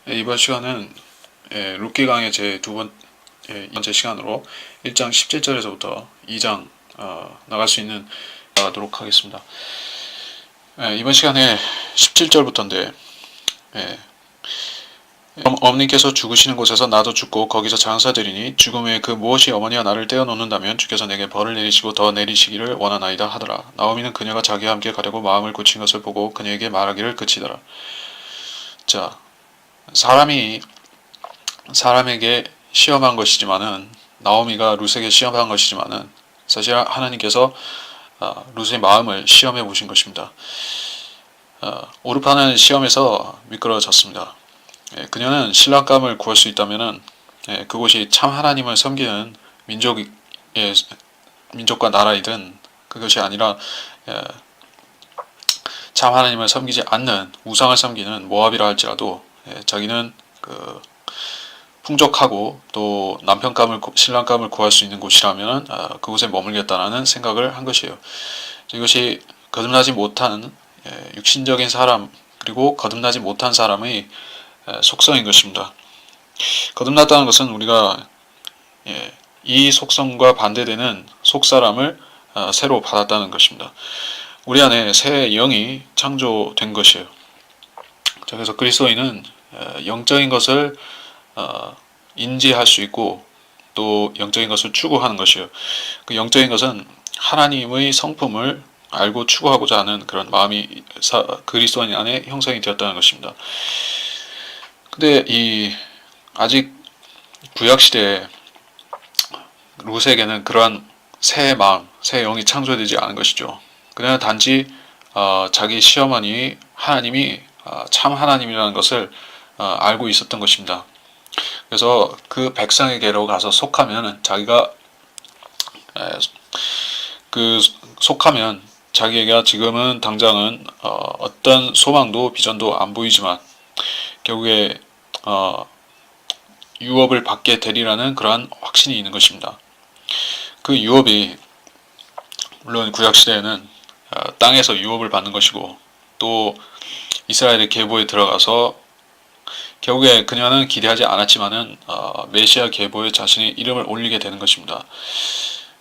이번 시간은 룻기 강의 제 번째 시간으로 1장 17절에서부터 2장 나갈 수 있는 나가도록 하겠습니다. 이번 시간에 17절부터인데 어머니께서 죽으시는 곳에서 나도 죽고 거기서 장사되리니 죽음 외에 그 무엇이 어머니와 나를 떼어놓는다면 주께서 내게 벌을 내리시고 더 내리시기를 원하나이다 하더라. 나오미는 그녀가 자기와 함께 가려고 마음을 굳힌 것을 보고 그녀에게 말하기를 그치더라. 자, 사람에게 시험한 것이지만은 나오미가 룻에게 시험한 것이지만은 사실 하나님께서 룻의 마음을 시험해 보신 것입니다. 오르파는 시험에서 미끄러졌습니다. 그녀는 신랑감을 구할 수 있다면은 그곳이 참 하나님을 섬기는 민족과 나라이든 그것이 아니라 참 하나님을 섬기지 않는 우상을 섬기는 모압이라 할지라도 자기는 풍족하고 또 신랑감을 구할 수 있는 곳이라면 그곳에 머물겠다라는 생각을 한 것이에요. 이것이 거듭나지 못한 육신적인 사람 그리고 거듭나지 못한 사람의 속성인 것입니다. 거듭났다는 것은 우리가 이 속성과 반대되는 속사람을 새로 받았다는 것입니다. 우리 안에 새 영이 창조된 것이에요. 그래서 그리스도인은 영적인 것을 인지할 수 있고 또 영적인 것을 추구하는 것이에요. 그 영적인 것은 하나님의 성품을 알고 추구하고자 하는 그런 마음이 그리스도인 안에 형성이 되었다는 것입니다. 근데 아직 구약 시대에 룻에게는 그러한 새 마음, 새 영이 창조되지 않은 것이죠. 그냥 단지 자기 시어머니 하나님이 참 하나님이라는 것을 알고 있었던 것입니다. 그래서 그 백성에게로 가서 속하면 자기가 속하면 자기가 지금은 당장은 어떤 소망도 비전도 안 보이지만 결국에 유업을 받게 되리라는 그러한 확신이 있는 것입니다. 그 유업이 물론 구약시대에는 땅에서 유업을 받는 것이고 또 이스라엘의 계보에 들어가서 결국에 그녀는 기대하지 않았지만은 메시아 계보에 자신의 이름을 올리게 되는 것입니다.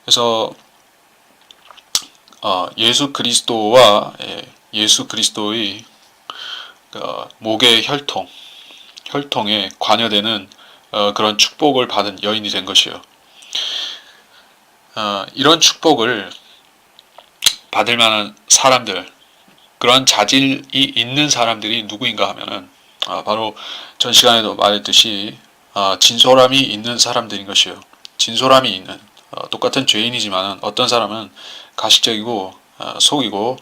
그래서 예수 그리스도의 목의 혈통에 관여되는 그런 축복을 받은 여인이 된 것이에요. 이런 축복을 받을 만한 사람들, 그런 자질이 있는 사람들이 누구인가 하면은 바로 전 시간에도 말했듯이 진솔함이 있는 사람들인 것이에요. 진솔함이 있는 똑같은 죄인이지만 어떤 사람은 가식적이고 속이고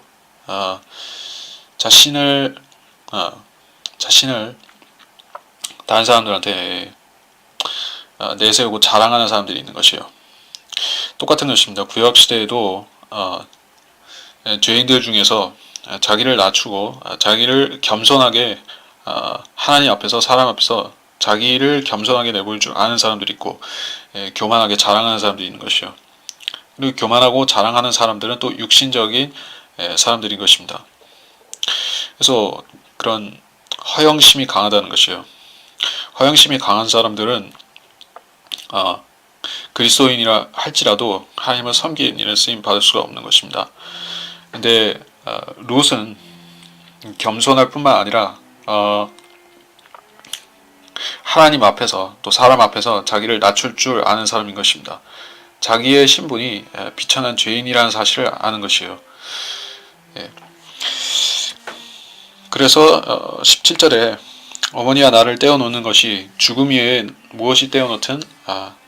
자신을 다른 사람들한테 내세우고 자랑하는 사람들이 있는 것이에요. 똑같은 것입니다. 구약 시대에도 죄인들 중에서 자기를 낮추고 자기를 겸손하게 하나님 앞에서 사람 앞에서 자기를 겸손하게 내보일 줄 아는 사람들이 있고 교만하게 자랑하는 사람들이 있는 것이요. 그리고 교만하고 자랑하는 사람들은 또 육신적인 사람들인 것입니다. 그래서 그런 허영심이 강하다는 것이에요. 허영심이 강한 사람들은 그리스도인이라 할지라도 하나님을 섬기는 일에 쓰임 받을 수가 없는 것입니다. 근데 룻은 겸손할 뿐만 아니라 하나님 앞에서 또 사람 앞에서 자기를 낮출 줄 아는 사람인 것입니다. 자기의 신분이 비천한 죄인이라는 사실을 아는 것이에요. 그래서 17절에 어머니와 나를 떼어놓는 것이 죽음 위에 무엇이 떼어놓든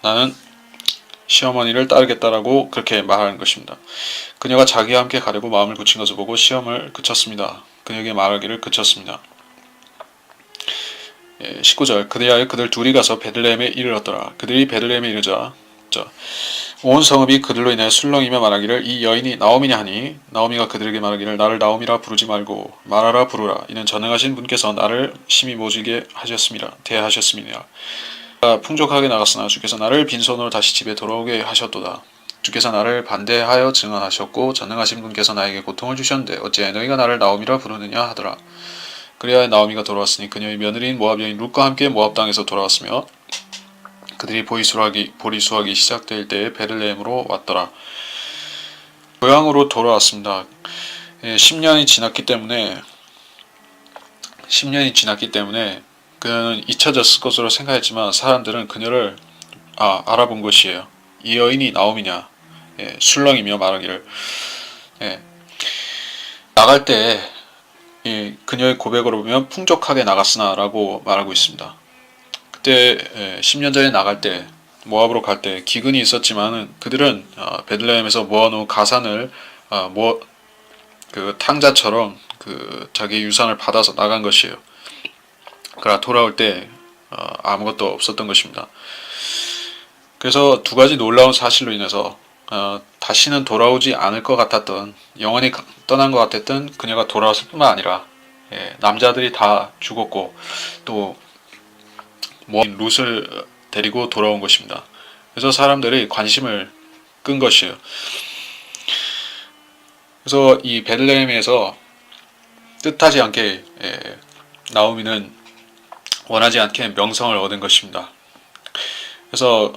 나는 시어머니를 따르겠다라고 그렇게 말하는 것입니다. 그녀가 자기와 함께 가려고 마음을 굳힌 것을 보고 시험을 그쳤습니다. 그녀에게 말하기를 그쳤습니다. 19절 그대하여 그들 둘이 가서 베들레헴에 이르렀더라. 그들이 베들레헴에 이르자 온 성읍이 그들로 인하여 술렁이며 말하기를 이 여인이 나오미냐 하니 나오미가 그들에게 말하기를 나를 나오미라 부르지 말고 말하라 부르라. 이는 전능하신 분께서 나를 심히 모질게 대하셨습니다. 풍족하게 나갔으나 주께서 나를 빈손으로 다시 집에 돌아오게 하셨도다. 주께서 나를 반대하여 증언하셨고 전능하신 분께서 나에게 고통을 주셨는데 어찌 너희가 나를 나오미라 부르느냐 하더라. 그리하여 나오미가 돌아왔으니 그녀의 며느리인 모압 여인 룻과 함께 모압 땅에서 돌아왔으며 그들이 보리수확이 시작될 때에 베들레헴으로 왔더라. 고향으로 돌아왔습니다. 10년이 지났기 때문에 그녀는 잊혀졌을 것으로 생각했지만 사람들은 그녀를 알아본 것이에요. 이 여인이 나오미냐? 술렁이며 말하기를 나갈 때 그녀의 고백으로 보면 풍족하게 나갔으나 라고 말하고 있습니다. 그때 10년 전에 나갈 때 모압으로 갈 때 기근이 있었지만은 그들은 베들레헴에서 모아놓은 가산을 그 탕자처럼 그 자기 유산을 받아서 나간 것이에요. 그러나 돌아올 때 아무것도 없었던 것입니다. 그래서 두 가지 놀라운 사실로 인해서 다시는 돌아오지 않을 것 같았던, 영원히 떠난 것 같았던 그녀가 돌아왔을 뿐만 아니라 남자들이 다 죽었고 또 룻을 데리고 돌아온 것입니다. 그래서 사람들이 관심을 끈 것이에요. 그래서 이 베들레헴에서 뜻하지 않게 나오미는 원하지 않게 명성을 얻은 것입니다. 그래서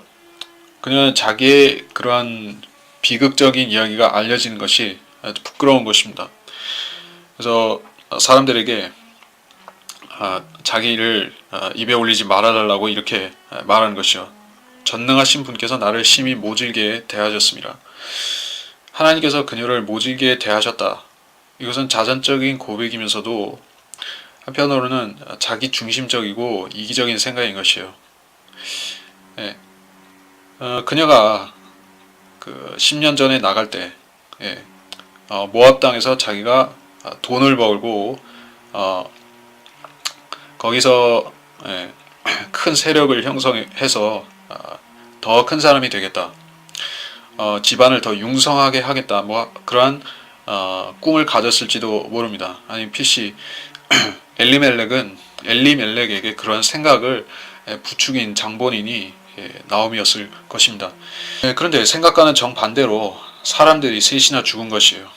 그녀는 자기의 그러한 비극적인 이야기가 알려지는 것이 아주 부끄러운 것입니다. 그래서 사람들에게 자기를 입에 올리지 말아달라고 이렇게 말하는 것이요. 전능하신 분께서 나를 심히 모질게 대하셨습니다. 하나님께서 그녀를 모질게 대하셨다. 이것은 자전적인 고백이면서도 한편으로는 자기 중심적이고 이기적인 생각인 것이에요. 그녀가 그 10년 전에 나갈 때 모압 땅에서 자기가 돈을 벌고 거기서 큰 세력을 형성해서 더 큰 사람이 되겠다. 집안을 더 융성하게 하겠다. 그러한 꿈을 가졌을지도 모릅니다. 아니 PC 엘리멜렉에게 그런 생각을 부추긴 장본인이 나오미였을 것입니다. 그런데 생각과는 정반대로 사람들이 셋이나 죽은 것이에요.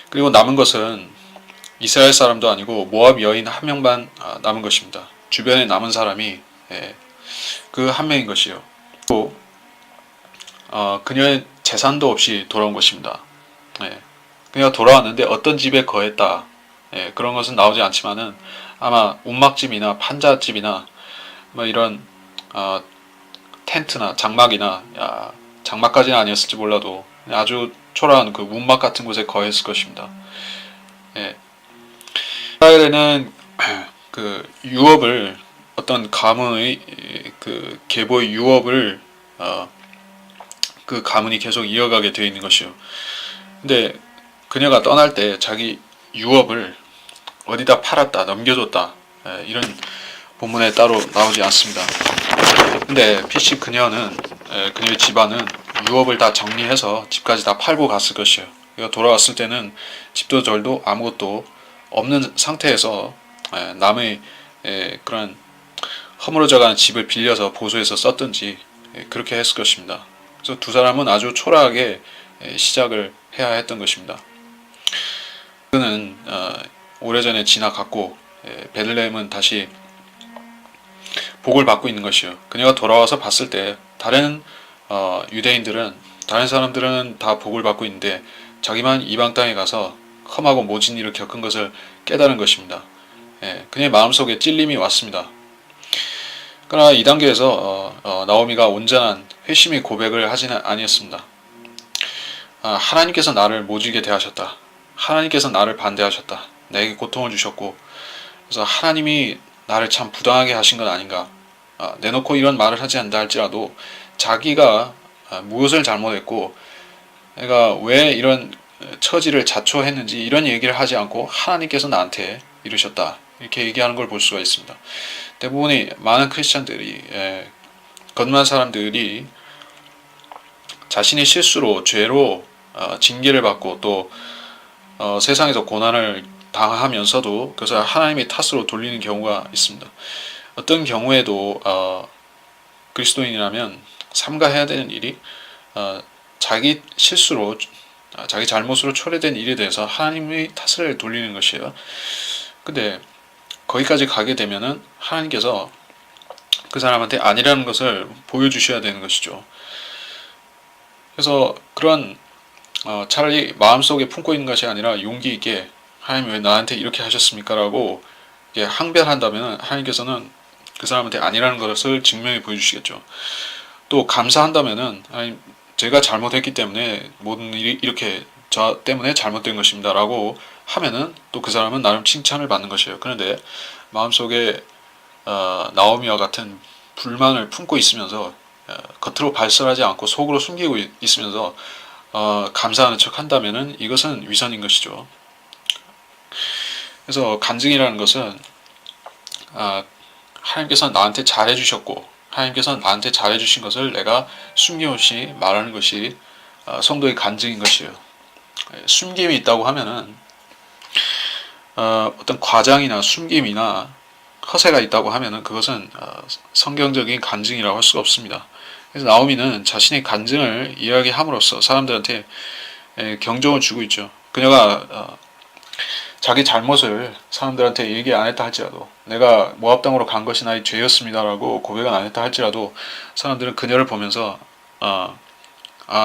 그리고 남은 것은 이스라엘 사람도 아니고 모압 여인 한 명만 남은 것입니다. 주변에 남은 사람이 그 한 명인 것이요. 또 그녀의 재산도 없이 돌아온 것입니다. 그녀가 돌아왔는데 어떤 집에 거했다. 그런 것은 나오지 않지만은 아마 운막집이나 판잣집이나 뭐 이런 텐트나 장막이나 장막까지는 아니었을지 몰라도 아주 초라한 그 문막 같은 곳에 거했을 것입니다. 이스라엘에는 그 유업을 어떤 가문의 그 계보의 유업을 그 가문이 계속 이어가게 되어 있는 것이요. 근데 그녀가 떠날 때 자기 유업을 어디다 팔았다, 넘겨줬다 이런 본문에 따로 나오지 않습니다. 근데 PC 그녀의 집안은 유업을 다 정리해서 집까지 다 팔고 갔을 것이에요. 그가 돌아왔을 때는 집도 절도 아무것도 없는 상태에서 남의 그런 허물어져가는 집을 빌려서 보수해서 썼든지 그렇게 했을 것입니다. 그래서 두 사람은 아주 초라하게 시작을 해야 했던 것입니다. 그는 오래전에 지나갔고 베들레헴은 다시 복을 받고 있는 것이요. 그녀가 돌아와서 봤을 때 다른 유대인들은, 다른 사람들은 다 복을 받고 있는데 자기만 이방 땅에 가서 험하고 모진 일을 겪은 것을 깨달은 것입니다. 그녀의 마음속에 찔림이 왔습니다. 그러나 이 단계에서 나오미가 온전한 회심의 고백을 하지는 아니었습니다. 하나님께서 나를 모질게 대하셨다. 하나님께서 나를 반대하셨다. 내게 고통을 주셨고, 그래서 하나님이 나를 참 부당하게 하신 건 아닌가. 내놓고 이런 말을 하지 않는다 할지라도 자기가 무엇을 잘못했고 내가 왜 이런 처지를 자초했는지 이런 얘기를 하지 않고 하나님께서 나한테 이러셨다. 이렇게 얘기하는 걸 볼 수가 있습니다. 대부분의 많은 크리스찬들이, 거듭난 사람들이 자신의 실수로, 죄로 징계를 받고 또 세상에서 고난을 당하면서도 그것을 하나님의 탓으로 돌리는 경우가 있습니다. 어떤 경우에도 그리스도인이라면 삼가해야 되는 일이 자기 실수로, 자기 잘못으로 초래된 일에 대해서 하나님의 탓을 돌리는 것이에요. 근데 거기까지 가게 되면은 하나님께서 그 사람한테 아니라는 것을 보여주셔야 되는 것이죠. 그래서 그런 차라리 마음속에 품고 있는 것이 아니라 용기 있게 하나님 왜 나한테 이렇게 하셨습니까? 라고 항변한다면 하나님께서는 그 사람한테 아니라는 것을 증명해 보여주시겠죠. 또 감사한다면은 하나님 제가 잘못했기 때문에 모든 일이 이렇게 저 때문에 잘못된 것입니다 라고 하면은 또 그 사람은 나름 칭찬을 받는 것이에요. 그런데 마음속에 나오미와 같은 불만을 품고 있으면서 겉으로 발설하지 않고 속으로 숨기고 있으면서 감사하는 척 한다면은 이것은 위선인 것이죠. 그래서 간증이라는 것은 하나님께서 나한테 잘해주셨고 하나님께서 나한테 잘해주신 것을 내가 숨김없이 말하는 것이 성도의 간증인 것이에요. 숨김이 있다고 하면은 어떤 과장이나 숨김이나 허세가 있다고 하면은 그것은 성경적인 간증이라고 할 수가 없습니다. 그래서 나오미는 자신의 간증을 이야기함으로써 사람들한테 경종을 주고 있죠. 그녀가 자기 잘못을 사람들한테 얘기 안 했다 할지라도 내가 모압 땅으로 간 것이 나의 죄였습니다라고 고백은 안 했다 할지라도 사람들은 그녀를 보면서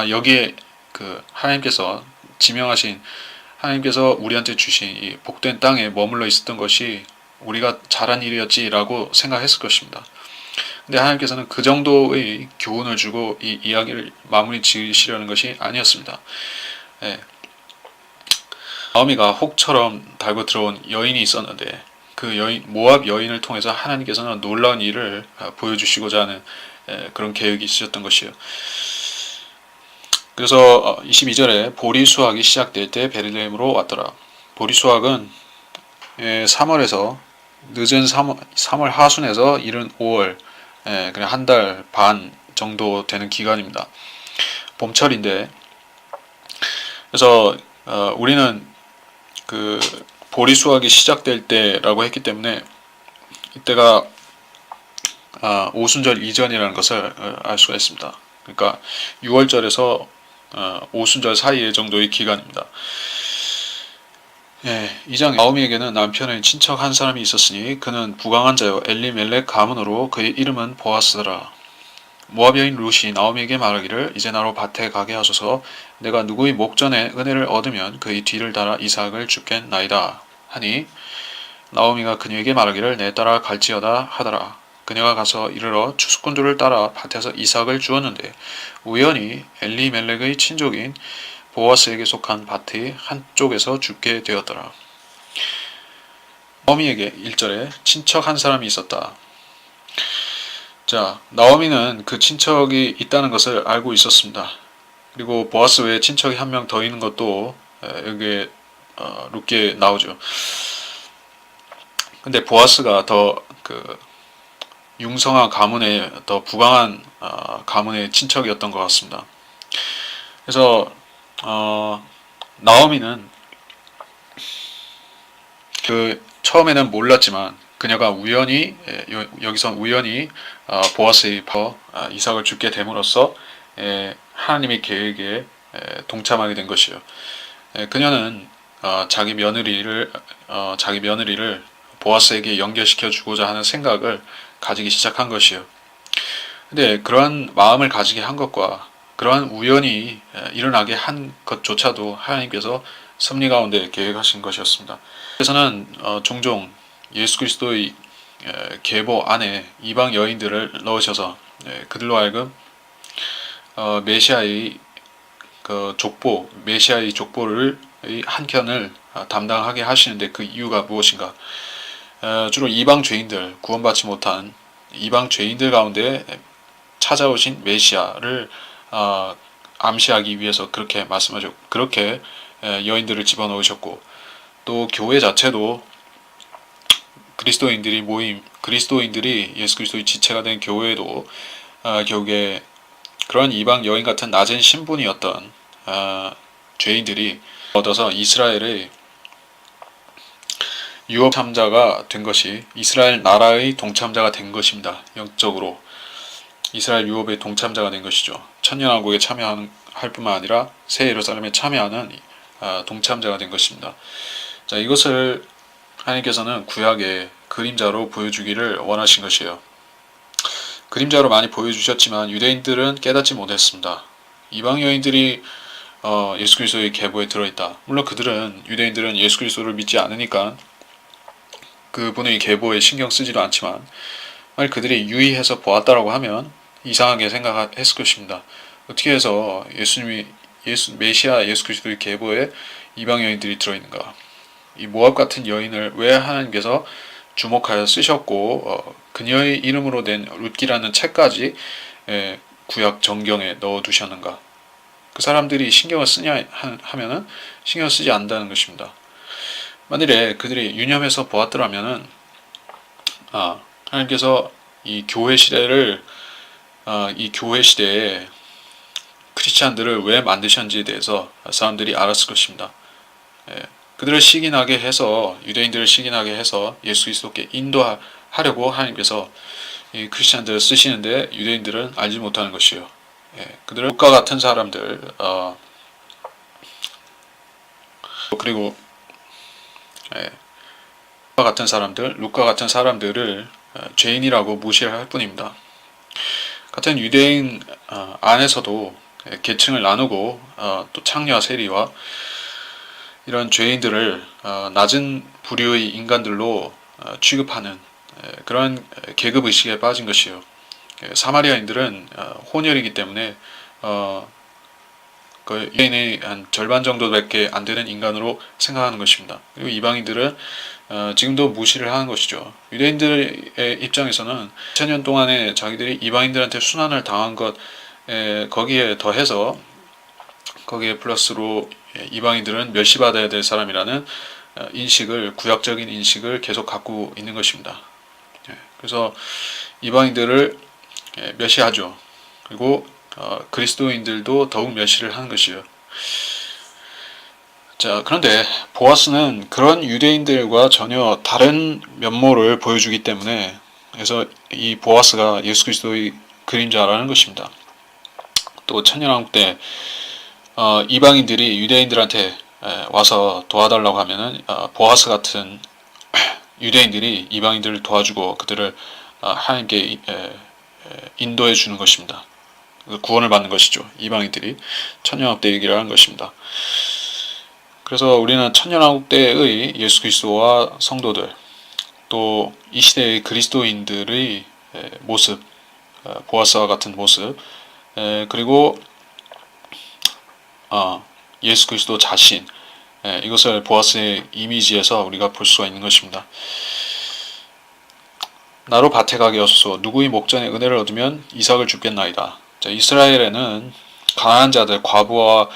여기에 그 하나님께서 지명하신 하나님께서 우리한테 주신 이 복된 땅에 머물러 있었던 것이 우리가 잘한 일이었지라고 생각했을 것입니다. 근데 하나님께서는 그 정도의 교훈을 주고 이 이야기를 마무리 지으시려는 것이 아니었습니다. 나오미가 혹처럼 달고 들어온 여인이 있었는데 그 여인 모압 여인을 통해서 하나님께서는 놀라운 일을 보여주시고자 하는 그런 계획이 있으셨던 것이에요. 그래서 22절에 보리 수확이 시작될 때 베들레헴으로 왔더라. 보리 수확은 3월에서 늦은 3월 하순에서 이른 5월 그냥 한 달 반 정도 되는 기간입니다. 봄철인데 그래서 우리는 그 보리 수확이 시작될 때라고 했기 때문에 이때가 오순절 이전이라는 것을 알 수가 있습니다. 그러니까 6월절에서 오순절 사이의 정도의 기간입니다. 이 장 나오미에게는 남편의 친척 한 사람이 있었으니 그는 부강한 자요 엘리멜렉 가문으로 그의 이름은 보아스더라. 모압 여인 룻이 나오미에게 말하기를 이제 나로 밭에 가게 하소서 내가 누구의 목전에 은혜를 얻으면 그의 뒤를 따라 이삭을 줍겠나이다 하니 나오미가 그녀에게 말하기를 내 따라 갈지어다 하더라. 그녀가 가서 이르러 추수꾼들을 따라 밭에서 이삭을 주었는데 우연히 엘리멜렉의 친족인 보아스에게 속한 밭의 한쪽에서 죽게 되었더라. 나오미에게 1절에 친척 한 사람이 있었다. 자, 나오미는 그 친척이 있다는 것을 알고 있었습니다. 그리고 보아스 외에 친척이 한 명 더 있는 것도 여기에 룻기에 나오죠. 근데 보아스가 더 그 융성한 가문의 더 부강한 가문의 친척이었던 것 같습니다. 그래서 나오미는 그 처음에는 몰랐지만 그녀가 우연히 여기서 우연히 보아스의 이삭을 죽게 됨으로써 하나님의 계획에 동참하게 된 것이요. 그녀는 자기 며느리를 보아스에게 연결시켜 주고자 하는 생각을 가지기 시작한 것이요. 근데 그러한 마음을 가지게 한 것과 그러한 우연히 일어나게 한 것조차도 하나님께서 섭리 가운데 계획하신 것이었습니다. 그래서는 종종 예수 그리스도의 계보 안에 이방 여인들을 넣으셔서 그들로 하여금 메시아의 그 족보, 메시아의 족보를 한켠을 담당하게 하시는데 그 이유가 무엇인가? 주로 이방 죄인들, 구원받지 못한 이방 죄인들 가운데 찾아오신 메시아를 암시하기 위해서 그렇게 말씀하셨고 그렇게 여인들을 집어넣으셨고 또 교회 자체도 그리스도인들이 예수 그리스도의 지체가 된 교회도 결국에 그런 이방 여인 같은 낮은 신분이었던 죄인들이 얻어서 이스라엘의 유업 참자가 된 것이 이스라엘 나라의 동참자가 된 것입니다. 영적으로 이스라엘 유업의 동참자가 된 것이죠. 천년왕국에 참여할 뿐만 아니라 새 예루살렘에 참여하는 동참자가 된 것입니다. 자, 이것을 하나님께서는 구약의 그림자로 보여주기를 원하신 것이에요. 그림자로 많이 보여주셨지만 유대인들은 깨닫지 못했습니다. 이방 여인들이 예수 그리스도의 계보에 들어있다. 물론 유대인들은 예수 그리스도를 믿지 않으니까 그분의 계보에 신경 쓰지도 않지만 만약 그들이 유의해서 보았다라고 하면 이상하게 생각했을 것입니다. 어떻게 해서 메시아 예수 그리스도의 계보에 이방 여인들이 들어있는가? 이 모압 같은 여인을 왜 하나님께서 주목하여 쓰셨고 그녀의 이름으로 된 룻기라는 책까지 구약 정경에 넣어두셨는가? 그 사람들이 신경을 쓰냐 하면은 신경을 쓰지 않는다는 것입니다. 만일에 그들이 유념해서 보았더라면은 하나님께서 이 교회 시대에 크리스찬들을 왜 만드셨는지에 대해서 사람들이 알았을 것입니다. 그들을 시기나게 해서 유대인들을 시기나게 해서 예수 그리스도께 인도하려고 하나님께서 이 크리스찬들을 쓰시는데 유대인들은 알지 못하는 것이요. 그들은 루카 같은 사람들 그리고 루카 같은 사람들을 죄인이라고 무시할 뿐입니다. 같은 유대인 안에서도 계층을 나누고 또 창녀 세리와 이런 죄인들을 낮은 부류의 인간들로 취급하는 그런 계급의식에 빠진 것이요. 사마리아인들은 혼혈이기 때문에 그 유대인의 한 절반 정도밖에 안 되는 인간으로 생각하는 것입니다. 그리고 이방인들은 지금도 무시를 하는 것이죠. 유대인들의 입장에서는 2000년 동안에 자기들이 이방인들한테 순환을 당한 것 거기에 더해서 거기에 플러스로 이방인들은 멸시받아야 될 사람이라는 구약적인 인식을 계속 갖고 있는 것입니다. 그래서 이방인들을 멸시하죠. 그리고 그리스도인들도 더욱 멸시를 하는 것이요. 자, 그런데 보아스는 그런 유대인들과 전혀 다른 면모를 보여주기 때문에 그래서 이 보아스가 예수 그리스도의 그림자라는 것입니다. 또 천년왕국 때 이방인들이 유대인들한테 와서 도와달라고 하면은 보아스 같은 유대인들이 이방인들을 도와주고 그들을 하나님께 인도해 주는 것입니다. 구원을 받는 것이죠. 이방인들이 천년왕국 때 얘기를 하는 것입니다. 그래서 우리는 천년왕국 때의 예수 그리스도와 성도들 또 이 시대의 그리스도인들의 모습, 보아스와 같은 모습, 그리고 예수 그리스도 자신, 이것을 보아스의 이미지에서 우리가 볼 수가 있는 것입니다. 나로 밭에 가게 하소서. 누구의 목전에 은혜를 얻으면 이삭을 줍겠나이다. 자, 이스라엘에는 가난한 자들, 과부와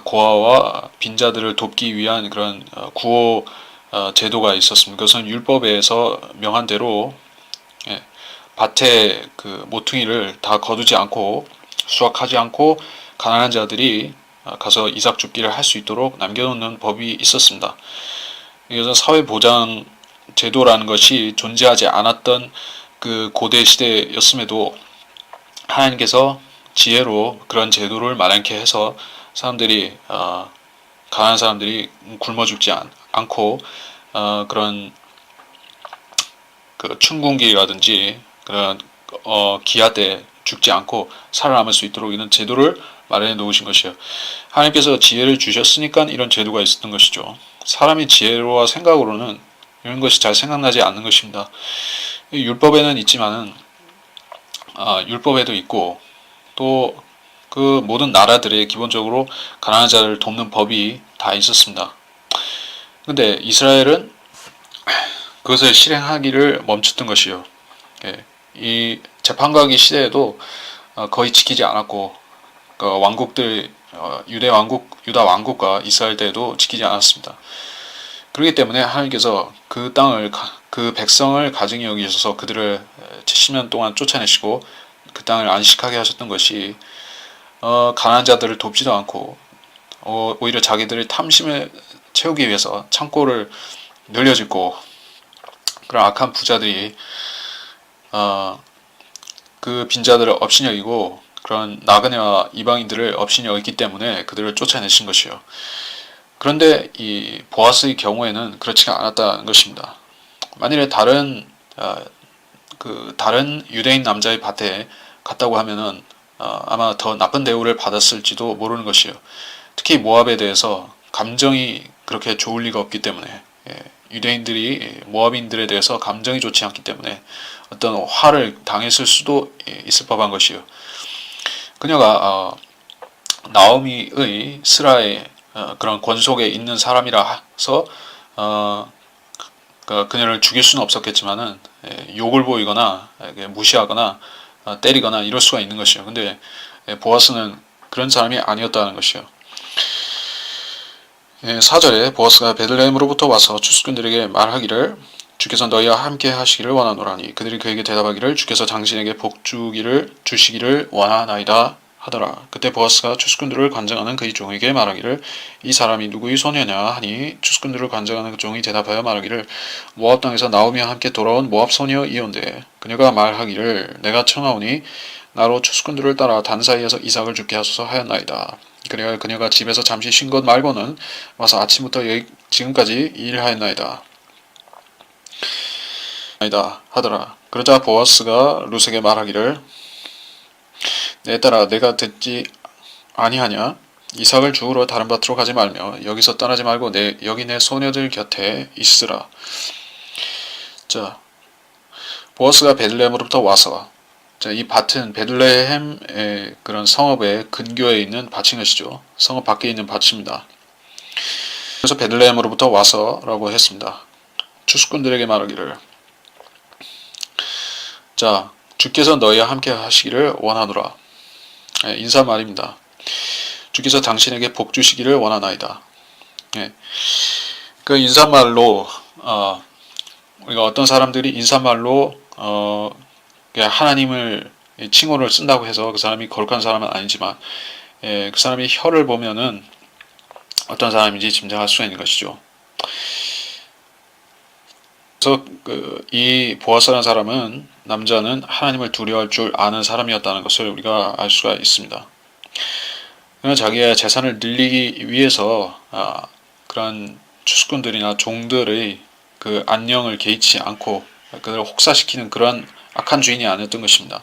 고아와 빈자들을 돕기 위한 그런 구호 제도가 있었습니다. 그것은 율법에서 명한 대로 밭에 그 모퉁이를 다 거두지 않고 수확하지 않고 가난한 자들이 가서 이삭 줍기를 할 수 있도록 남겨놓는 법이 있었습니다. 이것은 사회보장 제도라는 것이 존재하지 않았던 그 고대 시대였음에도 하나님께서 지혜로 그런 제도를 마련케 해서 가난한 사람들이 굶어 죽지 않고 그런 그 춘궁기라든지 그런 기아 때 죽지 않고 살아남을 수 있도록 이런 제도를 마련해 놓으신 것이에요. 하나님께서 지혜를 주셨으니까 이런 제도가 있었던 것이죠. 사람이 지혜로와 생각으로는 이런 것이 잘 생각나지 않는 것입니다. 율법에는 있지만은 율법에도 있고 또 그 모든 나라들의 기본적으로 가난한 자를 돕는 법이 다 있었습니다. 근데 이스라엘은 그것을 실행하기를 멈췄던 것이요. 이 재판과기 시대에도 거의 지키지 않았고 왕국들 유다 왕국과 이스라엘 때에도 지키지 않았습니다. 그렇기 때문에 하나님께서 그 백성을 가증히 여기셔서 그들을 70년 동안 쫓아내시고 그 땅을 안식하게 하셨던 것이 가난한 자들을 돕지도 않고 오히려 자기들의 탐심을 채우기 위해서 창고를 늘려짓고 그런 악한 부자들이 그 빈자들을 업신여 여기고 그런 나그네와 이방인들을 업신여 여기기 때문에 그들을 쫓아내신 것이요. 그런데 이 보아스의 경우에는 그렇지가 않았다는 것입니다. 만일에 다른 유대인 남자의 밭에 갔다고 하면은 아마 더 나쁜 대우를 받았을지도 모르는 것이요. 특히 모압에 대해서 감정이 그렇게 좋을 리가 없기 때문에 유대인들이 모압인들에 대해서 감정이 좋지 않기 때문에 어떤 화를 당했을 수도 있을 법한 것이요. 그녀가 나오미의 스라의 그런 권속에 있는 사람이라서 그녀를 죽일 수는 없었겠지만은 욕을 보이거나 무시하거나 때리거나 이럴 수가 있는 것이요. 근데 보아스는 그런 사람이 아니었다는 것이요. 4절에 보아스가 베들레헴으로부터 와서 추수꾼들에게 말하기를 주께서 너희와 함께 하시기를 원하노라니 그들이 그에게 대답하기를 주께서 당신에게 복 주시기를 원하나이다 하더라. 그때 보아스가 추수꾼들을 관장하는 그의 종에게 말하기를 이 사람이 누구의 소녀냐 하니 추수꾼들을 관장하는 그 종이 대답하여 말하기를 모압 땅에서 나오미와 함께 돌아온 모압 소녀이온데 그녀가 말하기를 내가 청하오니 나로 추수꾼들을 따라 단 사이에서 이삭을 죽게 하소서 하였나이다. 그래야 그녀가 집에서 잠시 쉰 것 말고는 와서 아침부터 지금까지 일하였나이다. 하더라. 그러자 보아스가 룻에게 말하기를 내 딸아 내가 듣지 아니하냐? 이삭을 죽으러 다른 밭으로 가지 말며 여기서 떠나지 말고 여기 내 소녀들 곁에 있으라. 자, 보아스가 베들레헴으로부터 와서 이 밭은 베들레헴의 그런 성읍의 근교에 있는 밭인 것이죠. 성읍 밖에 있는 밭입니다. 그래서 베들레헴으로부터 와서라고 했습니다. 추수꾼들에게 말하기를 자 주께서 너희와 함께 하시기를 원하노라. 인사말입니다. 주께서 당신에게 복 주시기를 원하나이다. 그 인사말로 우리가 어떤 사람들이 인사말로 하나님을 칭호를 쓴다고 해서 그 사람이 거룩한 사람은 아니지만 그 사람이 혀를 보면은 어떤 사람인지 짐작할 수가 있는 것이죠. 그래서 이 보아스라는 사람은 남자는 하나님을 두려워할 줄 아는 사람이었다는 것을 우리가 알 수가 있습니다. 그는 자기의 재산을 늘리기 위해서 그런 추수꾼들이나 종들의 그 안녕을 개의치 않고 그들을 혹사시키는 그런 악한 주인이 아니었던 것입니다.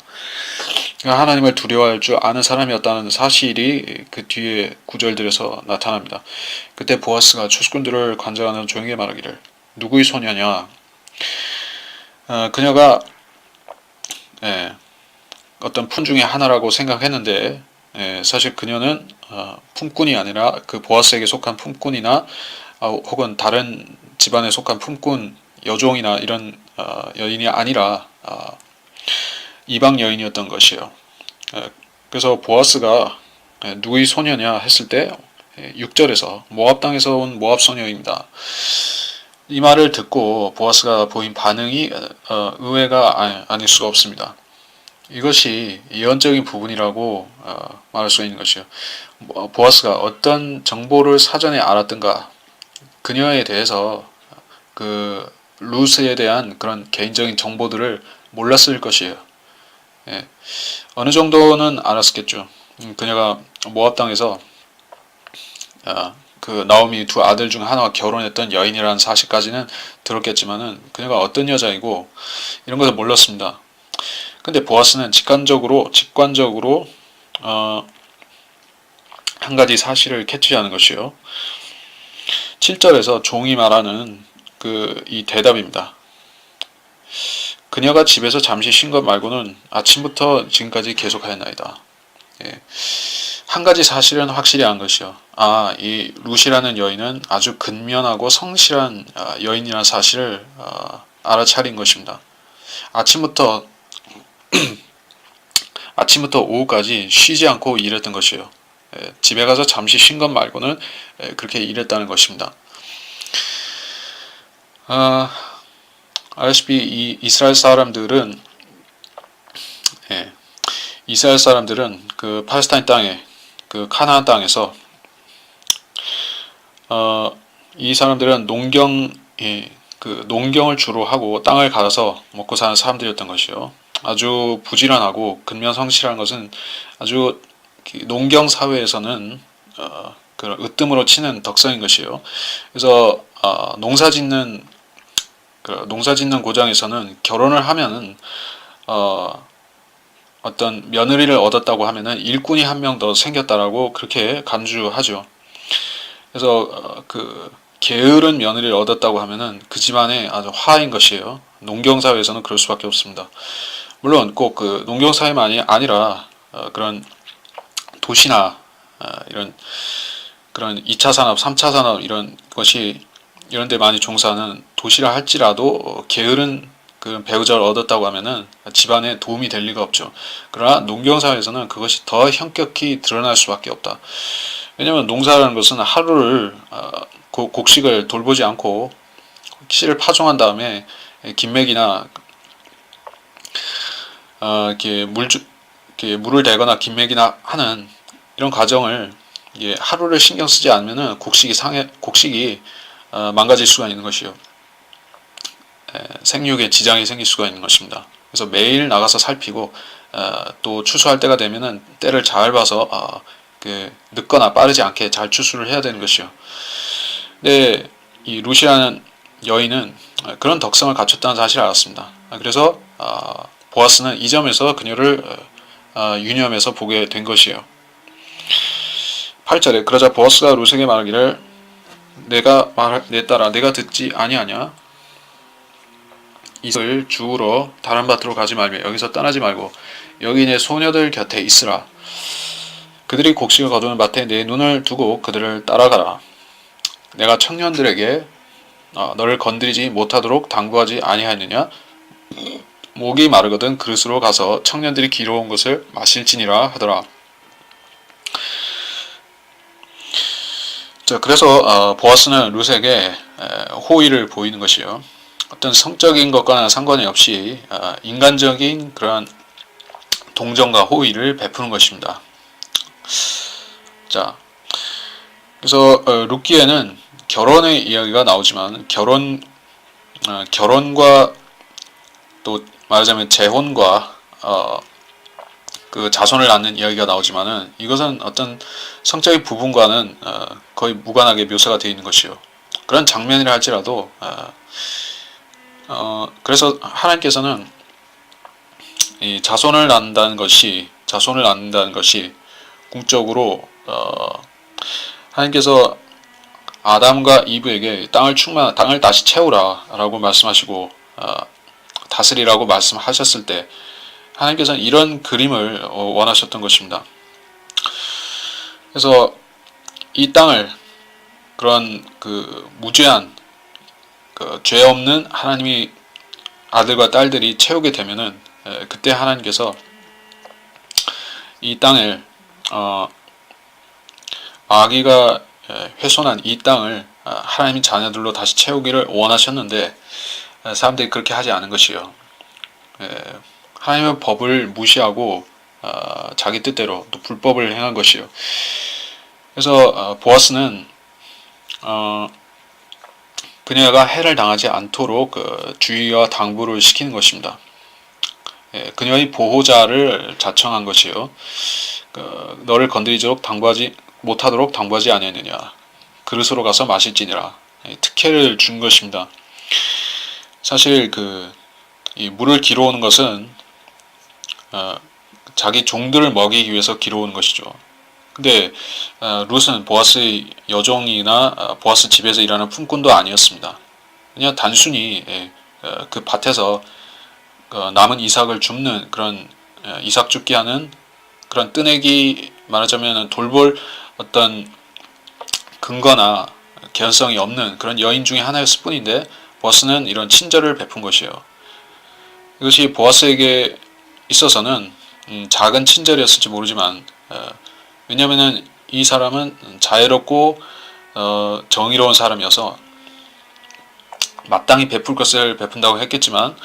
하나님을 두려워할 줄 아는 사람이었다는 사실이 그 뒤에 구절들에서 나타납니다. 그때 보아스가 추수꾼들을 관장하는 종에게 말하기를 누구의 소녀냐? 그녀가 어떤 품 중에 하나라고 생각했는데 사실 그녀는 품꾼이 아니라 그 보아스에게 속한 품꾼이나 혹은 다른 집안에 속한 품꾼 여종이나 이런 여인이 아니라 이방 여인이었던 것이에요. 그래서 보아스가 누구의 소녀냐 했을 때 6절에서 모압 땅에서 온 모압 소녀입니다. 이 말을 듣고 보아스가 보인 반응이 의외가 아닐 수가 없습니다. 이것이 예언적인 부분이라고 말할 수 있는 것이요. 보아스가 어떤 정보를 사전에 알았던가 그녀에 대해서 그 룻에 대한 그런 개인적인 정보들을 몰랐을 것이에요. 어느 정도는 알았겠죠. 그녀가 모압 땅에서 그 나오미 두 아들 중 하나와 결혼했던 여인이라는 사실까지는 들었겠지만은 그녀가 어떤 여자이고 이런 것을 몰랐습니다. 근데 보아스는 직관적으로 한 가지 사실을 캐치하는 것이요. 7절에서 종이 말하는 이 대답입니다. 그녀가 집에서 잠시 쉰 것 말고는 아침부터 지금까지 계속하였나이다. 한 가지 사실은 확실히 한 것이요. 이 룻이라는 여인은 아주 근면하고 성실한 여인이라는 사실을 알아차린 것입니다. 아침부터 오후까지 쉬지 않고 일했던 것이요. 집에 가서 잠시 쉰 것 말고는 그렇게 일했다는 것입니다. 아시다시피 이 이스라엘 사람들은 그 팔레스타인 땅에 그 카나안 땅에서 이 사람들은 농경을 주로 하고 땅을 갈아서 먹고 사는 사람들이었던 것이요. 아주 부지런하고 근면성실한 것은 아주 농경 사회에서는 그런 으뜸으로 치는 덕성인 것이에요. 그래서 농사짓는 고장에서는 결혼을 하면은 어떤 며느리를 얻었다고 하면은 일꾼이 한 명 더 생겼다라고 그렇게 간주하죠. 그래서 그 게으른 며느리를 얻었다고 하면은 그 집안에 아주 화인 것이에요. 농경사회에서는 그럴 수밖에 없습니다. 물론 꼭 그 농경사회만이 아니라 그런 도시나 이런 그런 2차 산업, 3차 산업 이런 것이 이런 데 많이 종사하는 도시라 할지라도 게으른 그 배우자를 얻었다고 하면은 집안에 도움이 될 리가 없죠. 그러나 농경사회에서는 그것이 더 현격히 드러날 수밖에 없다. 왜냐하면 농사라는 것은 하루를 곡식을 돌보지 않고 씨를 파종한 다음에 김맥이나 이렇게 물을 대거나 김맥이나 하는 이런 과정을 하루를 신경 쓰지 않으면은 곡식이 망가질 수가 있는 것이요. 생육에 지장이 생길 수가 있는 것입니다. 그래서 매일 나가서 살피고 또 추수할 때가 되면은 때를 잘 봐서 늦거나 빠르지 않게 잘 추수를 해야 되는 것이요. 근데 이 루시라는 여인은 그런 덕성을 갖췄다는 사실을 알았습니다. 그래서 보아스는 이 점에서 그녀를 유념해서 보게 된 것이에요. 8절에 그러자 보아스가 루세에게 말하기를 내 딸아 내가 듣지 아니하냐 이슬 주우러 다른 밭으로 가지 말며 여기서 떠나지 말고 여기 내 소녀들 곁에 있으라. 그들이 곡식을 거두는 밭에 내 눈을 두고 그들을 따라가라. 내가 청년들에게 너를 건드리지 못하도록 당부하지 아니하느냐. 목이 마르거든 그릇으로 가서 청년들이 기러온 것을 마실지니라 하더라. 자, 그래서 보아스는 룻에게 호의를 보이는 것이요. 어떤 성적인 것과는 상관이 없이 인간적인 그러한 동정과 호의를 베푸는 것입니다. 자, 그래서 룻기에는 결혼의 이야기가 나오지만 결혼과 또 말하자면 재혼과 그 자손을 낳는 이야기가 나오지만은 이것은 어떤 성적인 부분과는 거의 무관하게 묘사가 되어 있는 것이요. 그런 장면이라 할지라도 그래서 하나님께서는 이 자손을 낳는다는 것이 궁적으로 하나님께서 아담과 이브에게 땅을 다시 채우라라고 말씀하시고 다스리라고 말씀하셨을 때 하나님께서는 이런 그림을 원하셨던 것입니다. 그래서 이 땅을 그런 그 무죄한 죄 없는 하나님이 아들과 딸들이 채우게 되면은 그때 하나님께서 이 땅을 마귀가 훼손한 이 땅을 하나님의 자녀들로 다시 채우기를 원하셨는데 사람들이 그렇게 하지 않은 것이요. 하나님의 법을 무시하고 자기 뜻대로 또 불법을 행한 것이요. 그래서 보아스는 그녀가 해를 당하지 않도록 주의와 당부를 시키는 것입니다. 그녀의 보호자를 자청한 것이요. 너를 건드리도록 못하도록 당부하지 아니하느냐. 그릇으로 가서 마실지니라. 특혜를 준 것입니다. 사실 이 물을 길어오는 것은 자기 종들을 먹이기 위해서 길어오는 것이죠. 근데 룻은 보아스의 여종이나 보아스 집에서 일하는 품꾼도 아니었습니다. 그냥 단순히 그 밭에서 남은 이삭을 줍는 그런 이삭 줍기 하는 그런 뜨내기 말하자면 돌볼 어떤 근거나 개연성이 없는 그런 여인 중에 하나였을 뿐인데 보아스는 이런 친절을 베푼 것이에요. 이것이 보아스에게 있어서는 작은 친절이었을지 모르지만 왜냐하면 이 사람은 자애롭고 정의로운 사람이어서 마땅히 베풀 것을 베푼다고 했겠지만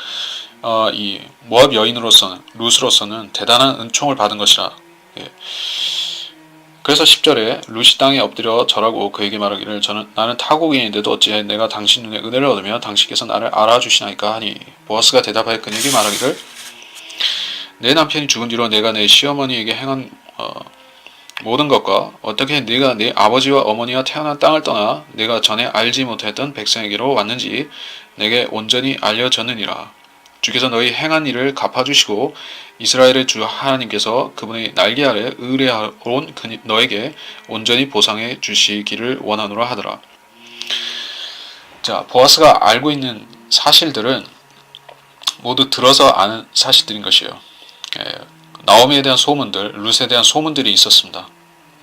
이 모압 여인으로서는 룻으로서는 대단한 은총을 받은 것이라. 그래서 10절에 룻이 땅에 엎드려 절하고 그에게 말하기를 나는 타국인인데도 어찌해 내가 당신 눈에 은혜를 얻으며 당신께서 나를 알아주시나이까 하니 보아스가 대답하여 그에게 말하기를 내 남편이 죽은 뒤로 내가 내 시어머니에게 행한 모든 것과 어떻게 네가 네 아버지와 어머니와 태어난 땅을 떠나 네가 전에 알지 못했던 백성에게로 왔는지 내게 온전히 알려졌느니라. 주께서 너희 행한 일을 갚아주시고 이스라엘의 주 하나님께서 그분의 날개 아래 의뢰하온 너에게 온전히 보상해 주시기를 원하노라 하더라. 자, 보아스가 알고 있는 사실들은 모두 들어서 아는 사실들인 것이에요. 나오미에 대한 소문들, 룻에 대한 소문들이 있었습니다.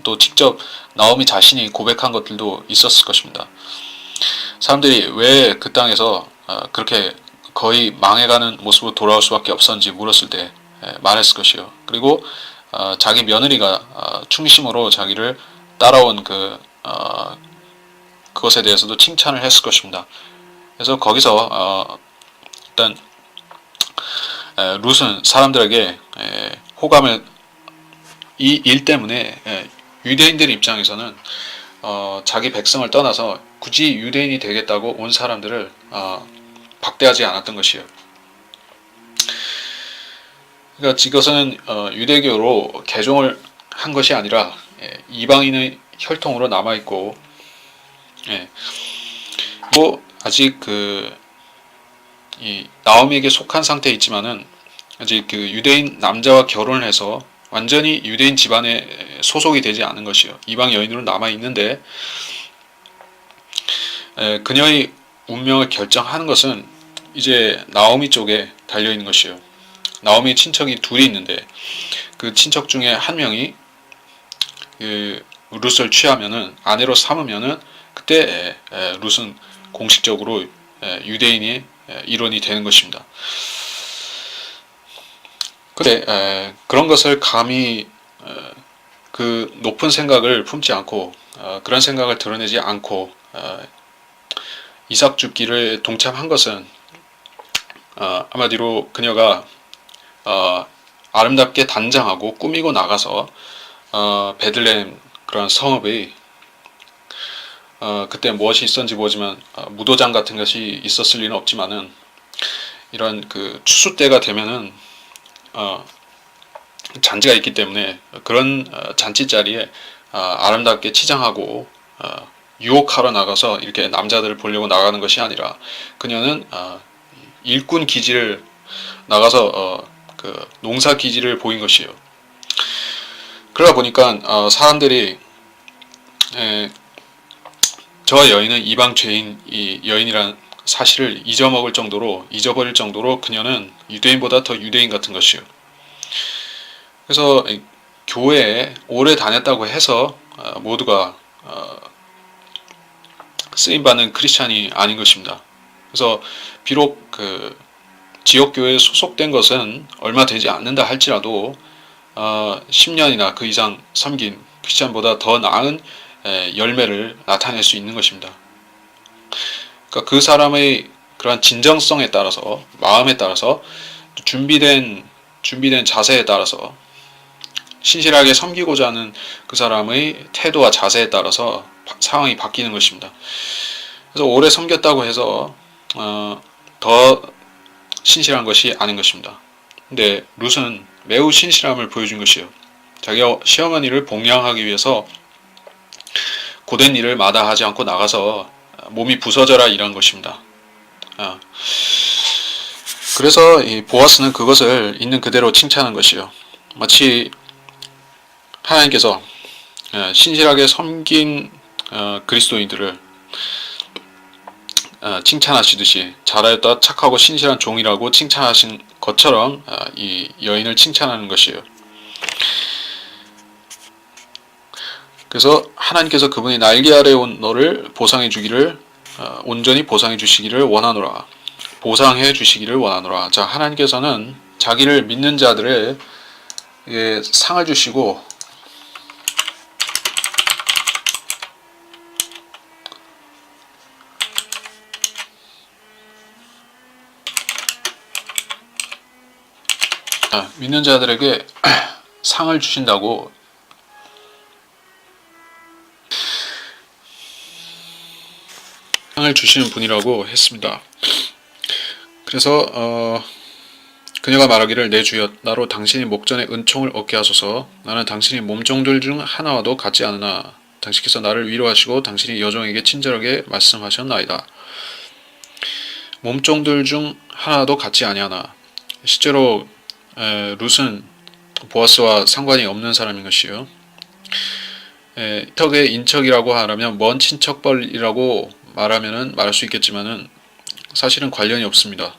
또 직접 나오미 자신이 고백한 것들도 있었을 것입니다. 사람들이 왜 그 땅에서 그렇게 거의 망해가는 모습으로 돌아올 수밖에 없었는지 물었을 때 말했을 것이요. 그리고 자기 며느리가 충심으로 자기를 따라온 그것에 대해서도 칭찬을 했을 것입니다. 그래서 거기서 일단 룻은 사람들에게 호감을 이 일 때문에 유대인들 입장에서는 자기 백성을 떠나서 굳이 유대인이 되겠다고 온 사람들을 박대하지 않았던 것이에요. 그러니까 이것은 유대교로 개종을 한 것이 아니라 이방인의 혈통으로 남아 있고, 뭐 아직 이 나오미에게 속한 상태에 있지만은 아직 그 유대인 남자와 결혼을 해서 완전히 유대인 집안에 소속이 되지 않은 것이요. 이방 여인으로 남아 있는데 그녀의 운명을 결정하는 것은 이제 나오미 쪽에 달려 있는 것이요. 나오미 친척이 둘이 있는데 그 친척 중에 한 명이 룻을 취하면은 아내로 삼으면은 그때 룻은 공식적으로 유대인이 일원이 되는 것입니다. 근데 그런 것을 감히 그 높은 생각을 품지 않고 그런 생각을 드러내지 않고 이삭 죽기를 동참한 것은 한마디로 그녀가 아름답게 단장하고 꾸미고 나가서 베들레헴 그런 성읍의 그때 무엇이 있었는지 모르지만 무도장 같은 것이 있었을 리는 없지만은 이런 그 추수 때가 되면은 잔치가 있기 때문에 그런 잔치 자리에 아름답게 치장하고 유혹하러 나가서 이렇게 남자들을 보려고 나가는 것이 아니라 그녀는 일꾼 기지를 나가서 그 농사 기지를 보인 것이에요. 그러다 보니까 사람들이 저 여인은 이방 죄인 이 여인이라는 사실을 잊어버릴 정도로 그녀는 유대인보다 더 유대인 같은 것이요. 그래서 교회에 오래 다녔다고 해서 모두가 쓰임받는 크리스찬이 아닌 것입니다. 그래서 비록 그 지역교회에 소속된 것은 얼마 되지 않는다 할지라도 10년이나 그 이상 섬긴 크리스찬보다 더 나은 열매를 나타낼 수 있는 것입니다. 그러니까 그 사람의 그러한 진정성에 따라서 마음에 따라서 준비된 자세에 따라서 신실하게 섬기고자 하는 그 사람의 태도와 자세에 따라서 상황이 바뀌는 것입니다. 그래서 오래 섬겼다고 해서 더 신실한 것이 아닌 것입니다. 근데 룻은 매우 신실함을 보여준 것이요. 자기 시어머니를 복양하기 위해서 고된 일을 마다하지 않고 나가서 몸이 부서져라 일한 것입니다. 그래서 이 보아스는 그것을 있는 그대로 칭찬한 것이요. 마치 하나님께서 신실하게 섬긴 그리스도인들을 칭찬하시듯이 잘하였다 착하고 신실한 종이라고 칭찬하신 것처럼 이 여인을 칭찬하는 것이에요. 그래서 하나님께서 그분이 날개 아래 온 너를 보상해 주기를 온전히 보상해 주시기를 원하노라. 보상해 주시기를 원하노라. 자, 하나님께서는 자기를 믿는 자들의 상을 주시고 믿는 자들에게 상을 주신다고 상을 주시는 분이라고 했습니다. 그래서 그녀가 말하기를 내 주여 나로 당신의 목전에 은총을 얻게 하소서. 나는 당신의 몸종들 중 하나와도 같지 않으나 당신께서 나를 위로하시고 당신이 여종에게 친절하게 말씀하셨나이다. 몸종들 중 하나도 같지 아니하나. 실제로 룻은 보아스와 상관이 없는 사람인 것이요. 인척의 인척이라고 하라면 먼 친척벌이라고 말할 수 있겠지만은 사실은 관련이 없습니다.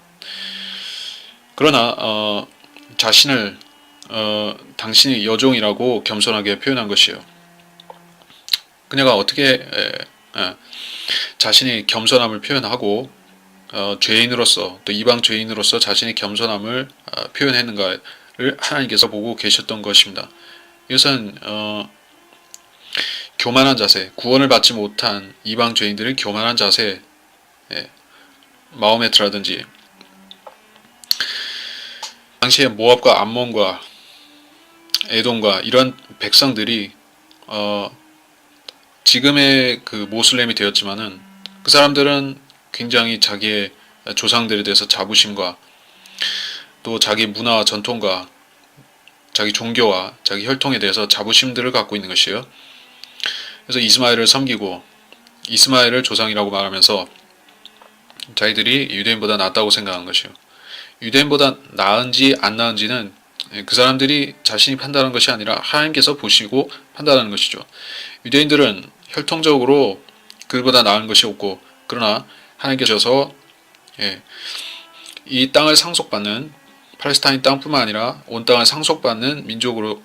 그러나 자신을 당신이 여종이라고 겸손하게 표현한 것이요. 그녀가 어떻게 자신의 겸손함을 표현하고 죄인으로서 또 이방 죄인으로서 자신의 겸손함을 표현했는가를 하나님께서 보고 계셨던 것입니다. 이것은 교만한 자세, 구원을 받지 못한 이방 죄인들의 교만한 자세, 마호메트라든지 당시에 모압과 암몬과 에돔과 이런 백성들이 지금의 그 모슬렘이 되었지만은 그 사람들은 굉장히 자기의 조상들에 대해서 자부심과 또 자기 문화와 전통과 자기 종교와 자기 혈통에 대해서 자부심들을 갖고 있는 것이에요. 그래서 이스마엘을 섬기고 이스마엘을 조상이라고 말하면서 자기들이 유대인보다 낫다고 생각한 것이에요. 유대인보다 나은지 안 나은지는 그 사람들이 자신이 판단하는 것이 아니라 하나님께서 보시고 판단하는 것이죠. 유대인들은 혈통적으로 그보다 나은 것이 없고 그러나 하나님께서 이 땅을 상속받는 팔레스타인 땅뿐만 아니라 온 땅을 상속받는 민족으로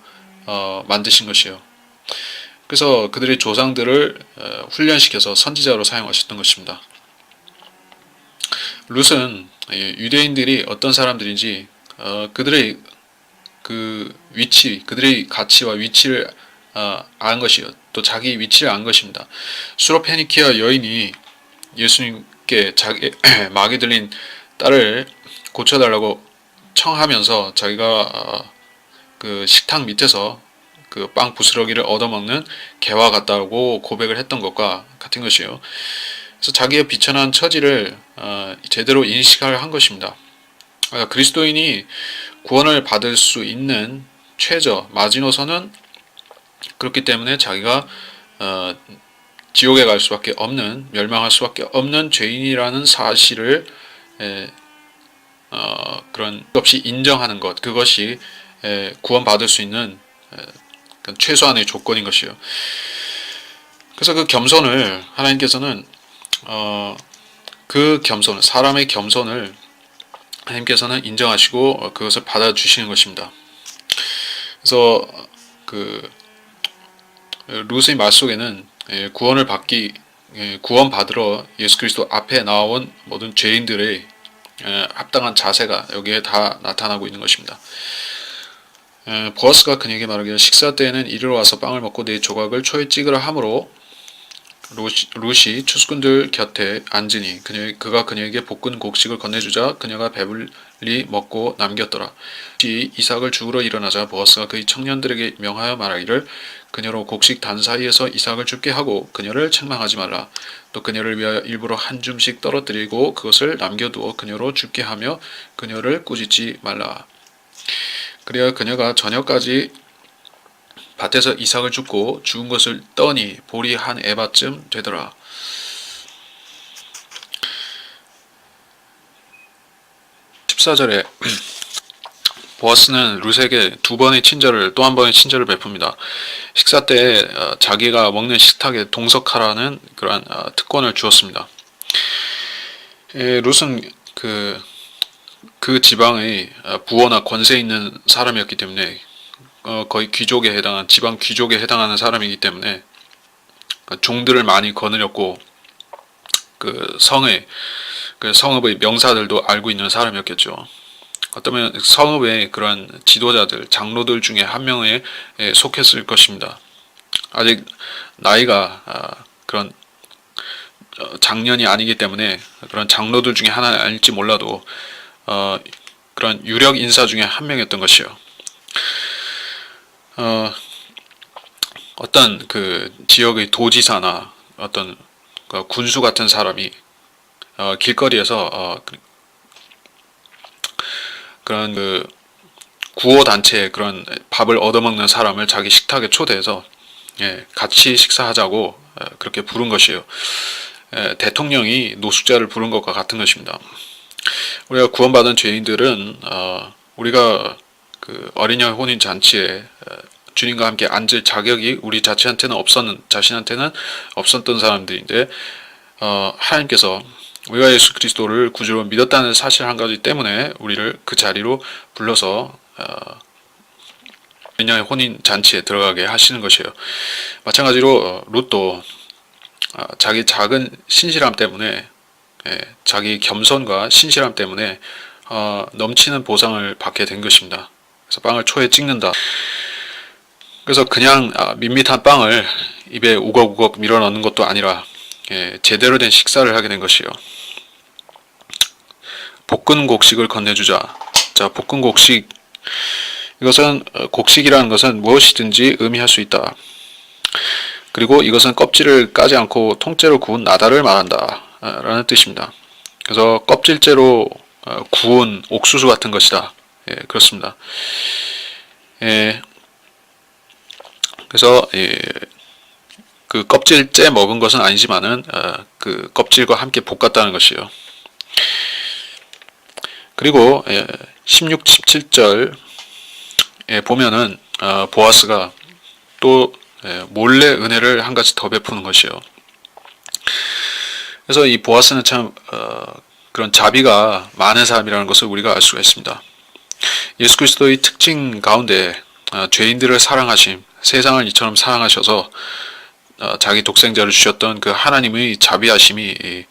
만드신 것이에요. 그래서 그들의 조상들을 훈련시켜서 선지자로 사용하셨던 것입니다. 룻은 유대인들이 어떤 사람들인지 그들의 그 위치, 그들의 가치와 위치를 안 것이요. 또 자기 위치를 안 것입니다. 수로페니키아 여인이 예수님께 자기 마귀 들린 딸을 고쳐달라고 청하면서 자기가 그 식탁 밑에서 그 빵 부스러기를 얻어먹는 개와 같다고 고백을 했던 것과 같은 것이요. 그래서 자기의 비천한 처지를 제대로 인식을 한 것입니다. 그리스도인이 구원을 받을 수 있는 최저 마지노선은 그렇기 때문에 자기가 지옥에 갈 수밖에 없는, 멸망할 수밖에 없는 죄인이라는 사실을 그런 없이 인정하는 것, 그것이 구원받을 수 있는 최소한의 조건인 것이요. 그래서 그 겸손을 하나님께서는 그 겸손, 사람의 겸손을 하나님께서는 인정하시고 그것을 받아주시는 것입니다. 그래서 그 룻의 말 속에는 구원 받으러 예수 그리스도 앞에 나온 모든 죄인들의 합당한 자세가 여기에 다 나타나고 있는 것입니다. 보아스가 그에게 말하기를 식사 때에는 이리로 와서 빵을 먹고 네 조각을 초에 찍으라 하므로 룻이 추수꾼들 곁에 앉으니 그가 그녀에게 볶은 곡식을 건네주자 그녀가 배불리 먹고 남겼더라. 이삭을 죽으러 일어나자 보아스가 그의 청년들에게 명하여 말하기를 그녀로 곡식 단 사이에서 이삭을 죽게 하고 그녀를 책망하지 말라. 또 그녀를 위하여 일부러 한 줌씩 떨어뜨리고 그것을 남겨두어 그녀로 죽게 하며 그녀를 꾸짖지 말라. 그래야 그녀가 저녁까지 밭에서 이삭을 줍고 죽은 것을 떠니 보리 한 에바쯤 되더라. 14절에 보아스는 룻에게 또 한 번의 친절을 베풉니다. 식사 때에 자기가 먹는 식탁에 동석하라는 그러한 특권을 주었습니다. 룻은 그 지방의 부호나 권세 있는 사람이었기 때문에 거의 귀족에 해당한 지방 귀족에 해당하는 사람이기 때문에 종들을 많이 거느렸고 그 성읍의 명사들도 알고 있는 사람이었겠죠. 어쩌면 성읍의 그러한 지도자들, 장로들 중에 한 명에 속했을 것입니다. 아직 나이가 그런 장년이 아니기 때문에 그런 장로들 중에 하나는 아닐지 몰라도 그런 유력 인사 중에 한 명이었던 것이요. 어떤 그 지역의 도지사나 어떤 군수 같은 사람이 길거리에서 그런 그 구호 단체의 그런 밥을 얻어먹는 사람을 자기 식탁에 초대해서 같이 식사하자고 그렇게 부른 것이에요. 대통령이 노숙자를 부른 것과 같은 것입니다. 우리가 구원받은 죄인들은 우리가 그 어린 양 혼인 잔치에 주님과 함께 앉을 자격이 우리 자신한테는 없었던 사람들인데 하나님께서 우리가 예수 그리스도를 구주로 믿었다는 사실 한 가지 때문에 우리를 그 자리로 불러서 어린 양의 혼인 잔치에 들어가게 하시는 것이에요. 마찬가지로 룻도 자기 작은 신실함 때문에 자기 겸손과 신실함 때문에 넘치는 보상을 받게 된 것입니다. 그래서 빵을 초에 찍는다. 그래서 그냥 밋밋한 빵을 입에 우걱우걱 밀어넣는 것도 아니라 제대로 된 식사를 하게 된 것이요. 볶은 곡식을 건네주자. 자, 볶은 곡식. 이것은 곡식이라는 것은 무엇이든지 의미할 수 있다. 그리고 이것은 껍질을 까지 않고 통째로 구운 나달을 말한다 라는 뜻입니다. 그래서 껍질째로 구운 옥수수 같은 것이다. 그렇습니다. 그래서 그 껍질째 먹은 것은 아니지만은 그 껍질과 함께 볶았다는 것이요. 그리고 16, 17절에 보면은 보아스가 또 몰래 은혜를 한 가지 더 베푸는 것이요. 그래서 이 보아스는 참 그런 자비가 많은 사람이라는 것을 우리가 알 수가 있습니다. 예수 그리스도의 특징 가운데 죄인들을 사랑하심, 세상을 이처럼 사랑하셔서 자기 독생자를 주셨던 그 하나님의 자비하심이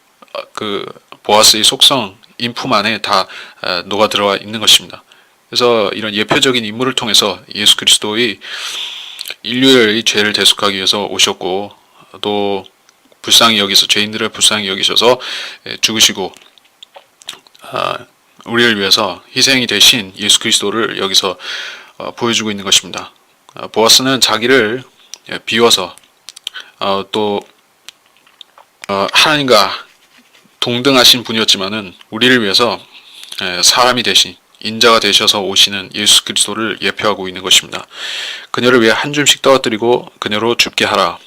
그 보아스의 속성, 인품 안에 다 녹아 들어와 있는 것입니다. 그래서 이런 예표적인 인물을 통해서 예수 그리스도의 인류의 죄를 대속하기 위해서 오셨고 또 불쌍히 여기서 죄인들을 불쌍히 여기셔서 죽으시고 우리를 위해서 희생이 되신 예수 그리스도를 여기서 보여주고 있는 것입니다. 보아스는 자기를 비워서 또 하나님과 동등하신 분이었지만은 우리를 위해서 사람이 되신 인자가 되셔서 오시는 예수 그리스도를 예표하고 있는 것입니다. 그녀를 위해 한 줌씩 떨어뜨리고 그녀로 죽게 하라.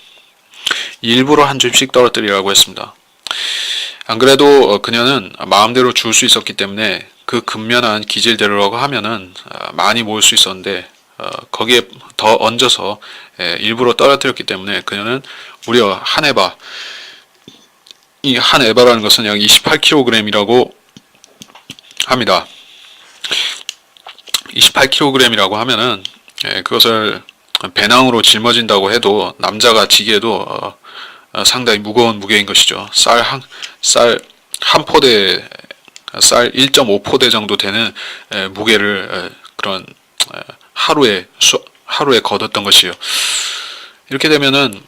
일부러 한 줌씩 떨어뜨리라고 했습니다. 안 그래도 그녀는 마음대로 죽을 수 있었기 때문에 그 근면한 기질대로라고 하면은 많이 모을 수 있었는데 거기에 더 얹어서 일부러 떨어뜨렸기 때문에 그녀는 무려 한 에바, 이 한 에바라는 것은 약 28kg이라고 합니다. 28kg이라고 하면은 그것을 배낭으로 짊어진다고 해도 남자가 지기에도 상당히 무거운 무게인 것이죠. 쌀 한 포대, 쌀 1.5포대 정도 되는 무게를 그런 하루에 거뒀던 것이요. 이렇게 되면은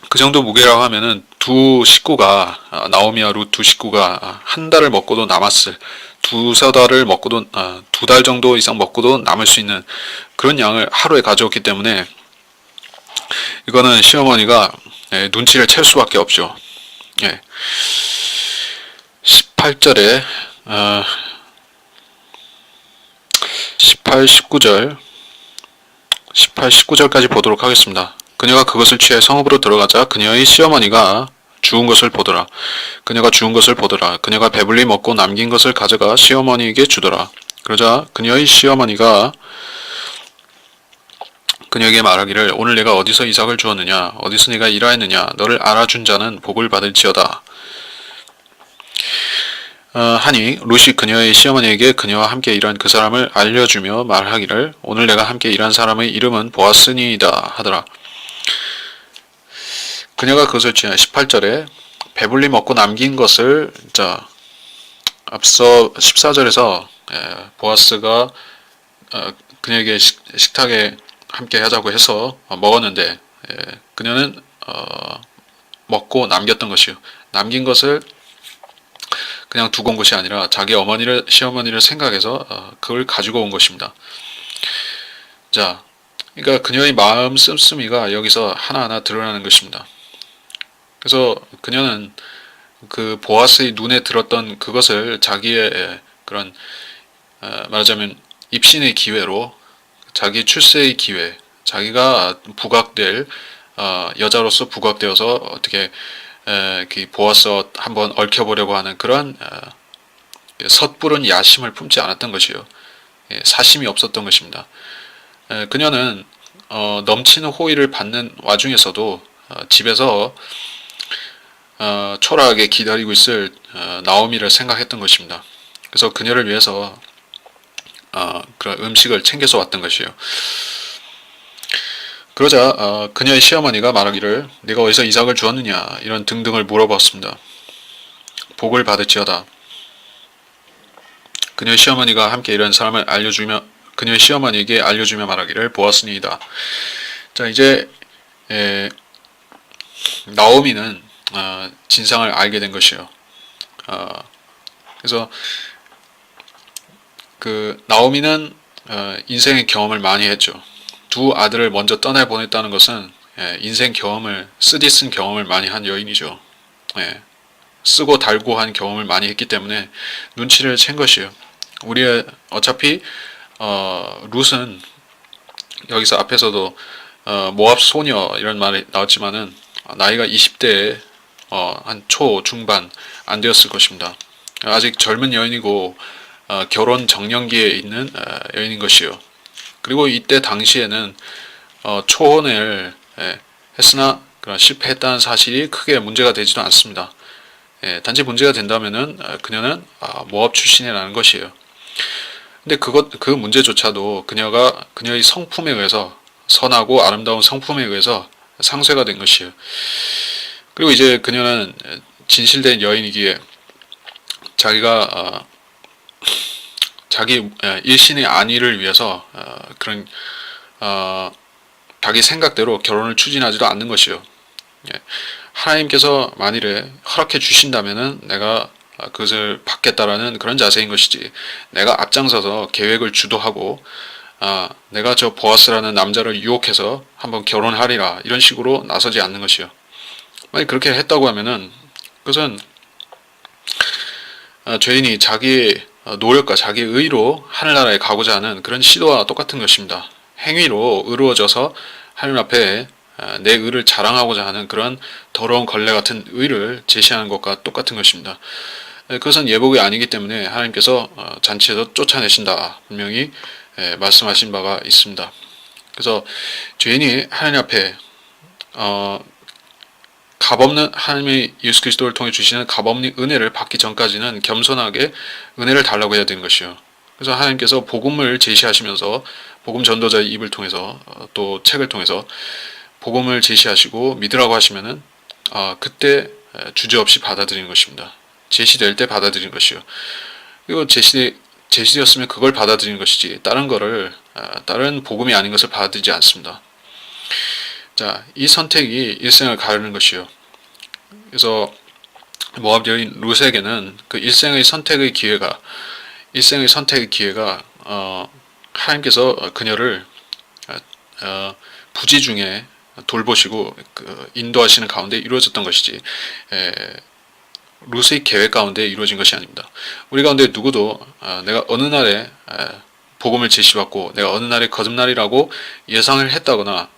그 정도 무게라고 하면은 두 식구가 나오미와 룻 두 식구가 한 달을 먹고도 남았을, 두세 달을 먹고도 2달 정도 이상 먹고도 남을 수 있는 그런 양을 하루에 가져왔기 때문에 이거는 시어머니가 눈치를 챌 수밖에 없죠. 18절에 18, 19절까지 보도록 하겠습니다. 그녀가 그것을 취해 성읍으로 들어가자 그녀의 시어머니가 주운 것을 보더라. 그녀가 주운 것을 보더라. 그녀가 배불리 먹고 남긴 것을 가져가 시어머니에게 주더라. 그러자 그녀의 시어머니가 그녀에게 말하기를 오늘 내가 어디서 이삭을 주었느냐 어디서 네가 일하였느냐 너를 알아준 자는 복을 받을지어다 하니 룻이 그녀의 시어머니에게 그녀와 함께 일한 그 사람을 알려주며 말하기를 오늘 내가 함께 일한 사람의 이름은 보아스니이다 하더라. 그녀가 그것을 취해 18절에 배불리 먹고 남긴 것을 앞서 14절에서 보아스가 그녀에게 식탁에 함께 하자고 해서 먹었는데 그녀는 먹고 남겼던 것이요. 남긴 것을 그냥 두고 온 것이 아니라 자기 시어머니를 생각해서 그걸 가지고 온 것입니다. 자, 그러니까 그녀의 마음 씀씀이가 여기서 하나하나 드러나는 것입니다. 그래서 그녀는 그 보아스의 눈에 들었던 그것을 자기의 그런 말하자면 입신의 기회로 자기 출세의 기회, 자기가 부각될 여자로서 부각되어서 어떻게 보아서 한번 얽혀보려고 하는 그런 섣부른 야심을 품지 않았던 것이요. 사심이 없었던 것입니다. 그녀는 넘치는 호의를 받는 와중에서도 집에서 초라하게 기다리고 있을 나오미를 생각했던 것입니다. 그래서 그녀를 위해서 그런 음식을 챙겨서 왔던 것이에요. 그러자 그녀의 시어머니가 말하기를 네가 어디서 이삭을 주었느냐 이런 등등을 물어봤습니다. 복을 받을지어다. 그녀의 시어머니가 함께 이런 사람을 알려주며 그녀의 시어머니에게 알려주며 말하기를 보았으니이다. 자 이제 나오미는 진상을 알게 된 것이요. 그래서 그 나오미는 인생의 경험을 많이 했죠. 두 아들을 먼저 떠나보냈다는 것은 인생 경험을 쓰디쓴 경험을 많이 한 여인이죠. 쓰고 달고 한 경험을 많이 했기 때문에 눈치를 챈 것이에요. 우리 어차피 룻은 여기서 앞에서도 모압 소녀 이런 말이 나왔지만은 나이가 20대에 한 초 중반 안 되었을 것입니다. 아직 젊은 여인이고 결혼 정년기에 있는 여인인 것이요. 그리고 이때 당시에는 초혼을 했으나 실패했다는 사실이 크게 문제가 되지도 않습니다. 단지 문제가 된다면은 그녀는 모압 출신이라는 것이에요. 근데 그 문제조차도 그녀가 그녀의 성품에 의해서 선하고 아름다운 성품에 의해서 상쇄가 된 것이에요. 그리고 이제 그녀는 진실된 여인이기에 자기가 자기 일신의 안위를 위해서 그런 자기 생각대로 결혼을 추진하지도 않는 것이요. 하나님께서 만일에 허락해 주신다면은 내가 그것을 받겠다라는 그런 자세인 것이지 내가 앞장서서 계획을 주도하고 내가 저 보아스라는 남자를 유혹해서 한번 결혼하리라 이런 식으로 나서지 않는 것이요. 만약 그렇게 했다고 하면은 그것은 죄인이 자기의 노력과 자기의 의로 하늘나라에 가고자 하는 그런 시도와 똑같은 것입니다. 행위로 의로워져서 하나님 앞에 내 의를 자랑하고자 하는 그런 더러운 걸레 같은 의를 제시하는 것과 똑같은 것입니다. 그것은 예복이 아니기 때문에 하나님께서 잔치에서 쫓아내신다 분명히 말씀하신 바가 있습니다. 그래서 죄인이 하나님 앞에 값없는 하나님의 예수 그리스도를 통해 주시는 값없는 은혜를 받기 전까지는 겸손하게 은혜를 달라고 해야 되는 것이요. 그래서 하나님께서 복음을 제시하시면서 복음 전도자의 입을 통해서 또 책을 통해서 복음을 제시하시고 믿으라고 하시면은 그때 주저없이 받아들이는 것입니다. 제시될 때 받아들이는 것이요. 그리고 제시되었으면 그걸 받아들이는 것이지 다른 복음이 아닌 것을 받아들이지 않습니다. 자, 이 선택이 일생을 가르는 것이요. 그래서 모압 여인 룻에게는 그 일생의 선택의 기회가 하나님께서 그녀를 부지 중에 돌보시고 인도하시는 가운데 이루어졌던 것이지 룻의 계획 가운데 이루어진 것이 아닙니다. 우리 가운데 누구도 내가 어느 날에 복음을 제시받고 내가 어느 날에 거듭날이라고 예상을 했다거나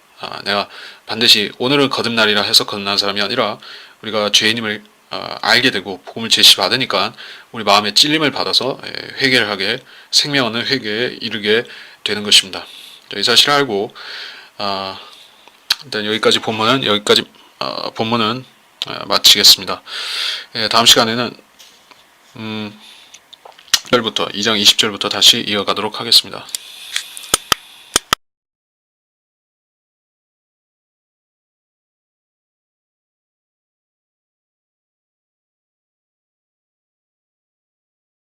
내가 반드시 오늘은 거듭날이라 해서 거듭난 사람이 아니라 우리가 죄인임을 알게 되고 복음을 제시받으니까 우리 마음에 찔림을 받아서 회개를 하게 생명 얻는 회개에 이르게 되는 것입니다. 이 사실을 알고 일단 여기까지 본문은 마치겠습니다. 다음 시간에는 2장 20절부터 다시 이어가도록 하겠습니다.